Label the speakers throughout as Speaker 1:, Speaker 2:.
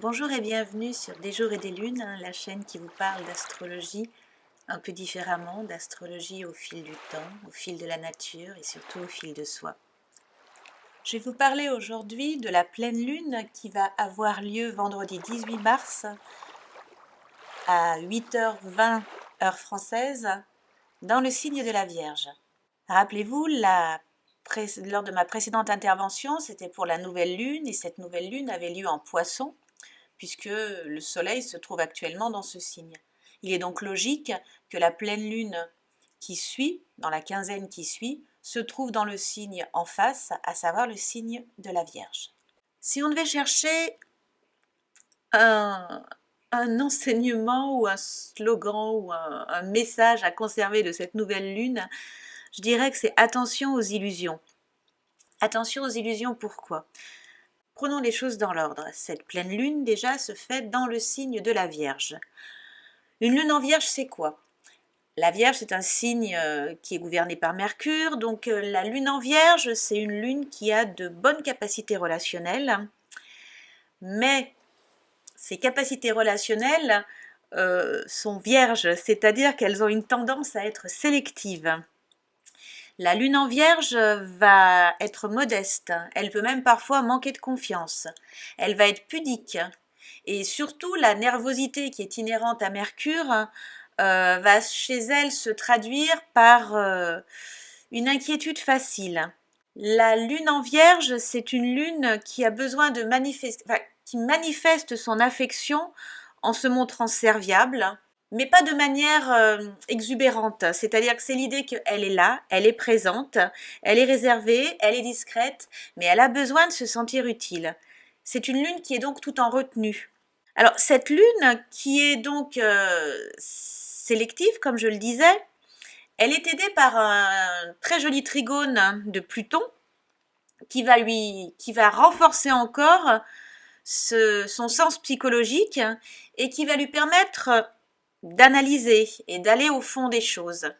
Speaker 1: Bonjour et bienvenue sur Des jours et des lunes, la chaîne qui vous parle d'astrologie un peu différemment, d'astrologie au fil du temps, au fil de la nature et surtout au fil de soi. Je vais vous parler aujourd'hui de la pleine lune qui va avoir lieu vendredi 18 mars à 8h20 heure française dans le signe de la Vierge. Rappelez-vous, lors de ma précédente intervention, c'était pour la nouvelle lune et cette nouvelle lune avait lieu en Poisson, puisque le soleil se trouve actuellement dans ce signe. Il est donc logique que la pleine lune qui suit, dans la quinzaine qui suit, se trouve dans le signe en face, à savoir le signe de la Vierge. Si on devait chercher un enseignement ou un slogan ou un message à conserver de cette nouvelle lune, je dirais que c'est attention aux illusions. Attention aux illusions, pourquoi ? Prenons les choses dans l'ordre. Cette pleine lune, déjà, se fait dans le signe de la Vierge. Une lune en Vierge, c'est quoi ? La Vierge, c'est un signe qui est gouverné par Mercure. Donc, la lune en Vierge, c'est une lune qui a de bonnes capacités relationnelles. Mais ces capacités relationnelles sont vierges, c'est-à-dire qu'elles ont une tendance à être sélectives. La lune en Vierge va être modeste, elle peut même parfois manquer de confiance, elle va être pudique et surtout la nervosité qui est inhérente à Mercure va chez elle se traduire par une inquiétude facile. La lune en Vierge, c'est une lune qui a besoin de qui manifeste son affection en se montrant serviable, mais pas de manière exubérante, c'est-à-dire que c'est l'idée qu'elle est là, elle est présente, elle est réservée, elle est discrète, mais elle a besoin de se sentir utile. C'est une lune qui est donc tout en retenue. Alors cette lune qui est donc sélective, comme je le disais, elle est aidée par un très joli trigone de Pluton qui va renforcer encore son sens psychologique et qui va lui permettre d'analyser et d'aller au fond des choses.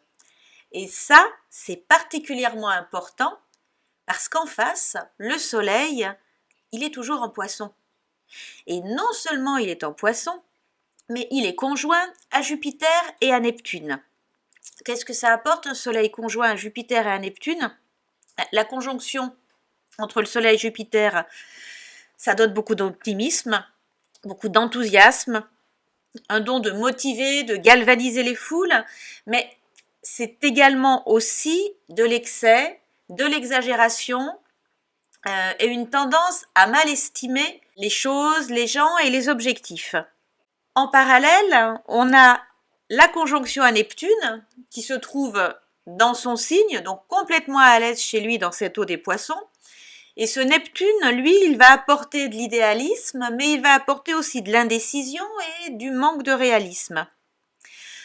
Speaker 1: Et ça, c'est particulièrement important parce qu'en face, le soleil, il est toujours en Poisson. Et non seulement il est en Poisson, mais il est conjoint à Jupiter et à Neptune. Qu'est-ce que ça apporte un soleil conjoint à Jupiter et à Neptune ? La conjonction entre le soleil et Jupiter, ça donne beaucoup d'optimisme, beaucoup d'enthousiasme, un don de motiver, de galvaniser les foules, mais c'est également aussi de l'excès, de l'exagération et une tendance à mal estimer les choses, les gens et les objectifs. En parallèle, on a la conjonction à Neptune qui se trouve dans son signe, donc complètement à l'aise chez lui dans cette eau des Poissons. Et ce Neptune, lui, il va apporter de l'idéalisme, mais il va apporter aussi de l'indécision et du manque de réalisme.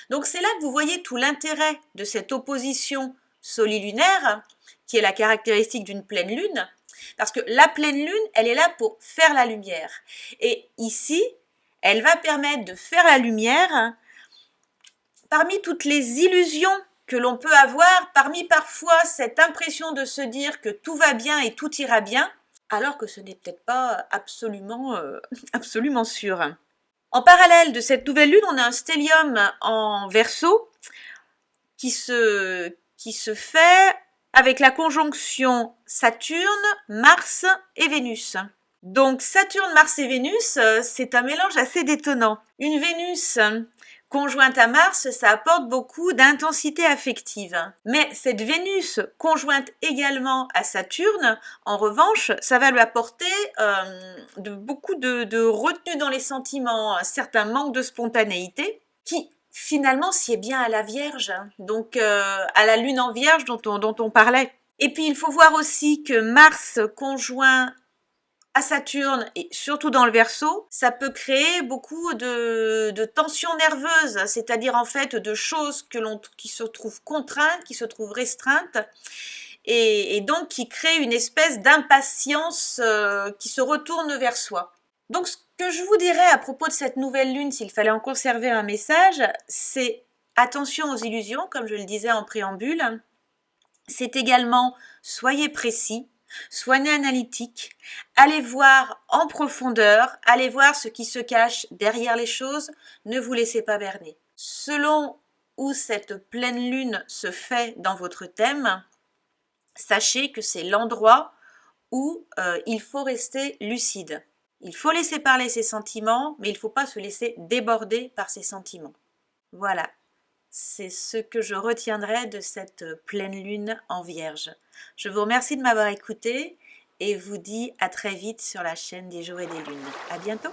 Speaker 1: Donc c'est là que vous voyez tout l'intérêt de cette opposition solilunaire, qui est la caractéristique d'une pleine lune, parce que la pleine lune, elle est là pour faire la lumière. Et ici, elle va permettre de faire la lumière parmi toutes les illusions que l'on peut avoir, parmi parfois cette impression de se dire que tout va bien et tout ira bien, alors que ce n'est peut-être pas absolument sûr. En parallèle de cette nouvelle lune, on a un stellium en Verseau qui se fait avec la conjonction Saturne, Mars et Vénus. Donc Saturne, Mars et Vénus, c'est un mélange assez détonnant. Une Vénus conjointe à Mars, ça apporte beaucoup d'intensité affective. Mais cette Vénus conjointe également à Saturne, en revanche, ça va lui apporter beaucoup de retenue dans les sentiments, un certain manque de spontanéité, qui finalement sied bien à la Vierge, donc à la lune en Vierge dont on parlait. Et puis il faut voir aussi que Mars conjoint à Saturne et surtout dans le Verseau, ça peut créer beaucoup de tensions nerveuses, c'est-à-dire en fait de choses qui se trouvent contraintes, qui se trouvent restreintes, et donc qui créent une espèce d'impatience qui se retourne vers soi. Donc ce que je vous dirais à propos de cette nouvelle lune, s'il fallait en conserver un message, c'est attention aux illusions, comme je le disais en préambule. C'est également soyez précis. Soyez analytique, allez voir en profondeur, allez voir ce qui se cache derrière les choses, ne vous laissez pas berner. Selon où cette pleine lune se fait dans votre thème, sachez que c'est l'endroit où il faut rester lucide. Il faut laisser parler ses sentiments, mais il ne faut pas se laisser déborder par ses sentiments. Voilà, c'est ce que je retiendrai de cette pleine lune en Vierge. Je vous remercie de m'avoir écouté et vous dis à très vite sur la chaîne des jours et des lunes. À bientôt!